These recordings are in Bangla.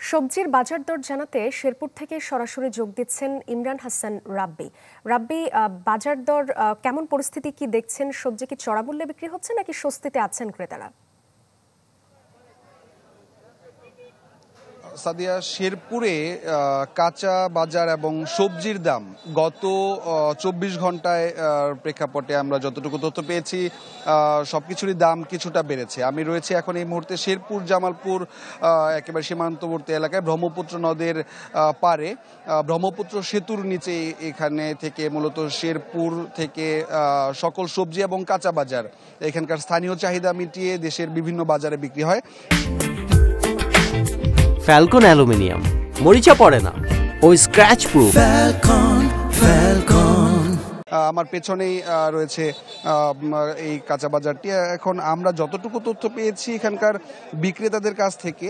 সবজির বাজার দর জানাতে শেরপুর থেকে সরাসরি যোগ দিচ্ছেন ইমরান হাসান রাব্বি। রাব্বি, বাজার দর কেমন, পরিস্থিতি কি দেখছেন? সবজি কি চড়া মূল্যে বিক্রি হচ্ছে নাকি স্বস্তিতে আছেন ক্রেতারা? সাদিয়া, শেরপুরে কাঁচা বাজার এবং সবজির দাম গত ২৪ ঘন্টায় প্রেক্ষাপটে আমরা যতটুকু তথ্য পেয়েছি সবকিছুরই দাম কিছুটা বেড়েছে। আমি রয়েছি এখন এই মুহূর্তে শেরপুর জামালপুর একেবারে সীমান্তবর্তী এলাকায় ব্রহ্মপুত্র নদের পারে ব্রহ্মপুত্র সেতুর নিচে। এখানে থেকে মূলত শেরপুর থেকে সকল সবজি এবং কাঁচা বাজার এখানকার স্থানীয় চাহিদা মিটিয়ে দেশের বিভিন্ন বাজারে বিক্রি হয়। ফ্যালকন অ্যালুমিনিয়াম মরিচা পড়ে না ও স্ক্র্যাচ প্রুফ। আমার পেছনেই রয়েছে এই কাঁচা বাজারটি। এখন আমরা যতটুকু তথ্য পেয়েছি এখানকার বিক্রেতাদের কাছ থেকে,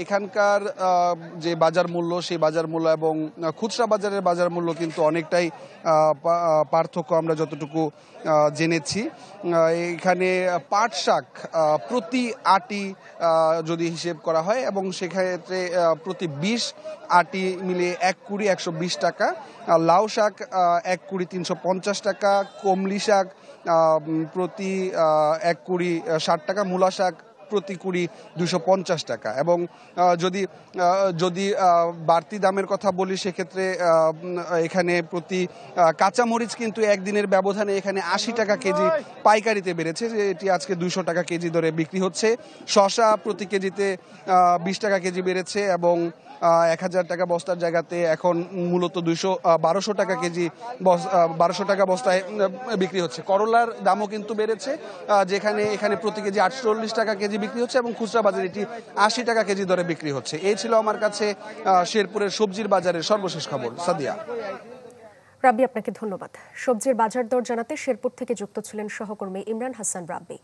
এখানকার যে বাজার মূল্য সেই বাজার মূল্য এবং খুচরা বাজারের বাজার মূল্য কিন্তু অনেকটাই পার্থক্য আমরা যতটুকু জেনেছি। এখানে পাট শাক প্রতি আটি যদি হিসেব করা হয় এবং সেক্ষেত্রে প্রতি ২০ আটি মিলিয়ে ১ কুড়ি ১২০ টাকা, লাউ শাক ১ কুড়ি ৩৫০ টাকা, কমলি শাক প্রতি ১ কুড়ি ৬০ টাকা, মূলা শাক প্রতি কুড়ি ২৫০ টাকা। এবং যদি বাড়তি দামের কথা বলি সেক্ষেত্রে এখানে প্রতি কাঁচামরিচ কিন্তু একদিনের ব্যবধানে এখানে ৮০ টাকা কেজি পাইকারিতে বেড়েছে, এটি আজকে ২০০ টাকা কেজি দরে বিক্রি হচ্ছে। শসা প্রতি কেজিতে ২০ টাকা কেজি বেড়েছে এবং ১,০০০ টাকা বস্তার জায়গাতে এখন মূলত ১২০০ টাকা কেজি ১২০০ টাকা বস্তায় বিক্রি হচ্ছে। করলার দামও কিন্তু বেড়েছে, যেখানে এখানে প্রতি কেজি ৪৮ টাকা কেজি বিক্রি হচ্ছে এবং খুচরা বাজারে এটি ৮০ টাকা কেজি দরে বিক্রি হচ্ছে। এই ছিল আমার কাছে শেরপুরের সবজির বাজারের সর্বশেষ খবর। সাদিয়া। রাব্বি, আপনাকে ধন্যবাদ। সবজির বাজার দর জানাতে শেরপুর থেকে যুক্ত ছিলেন সহকর্মী ইমরান হাসান রাব্বি।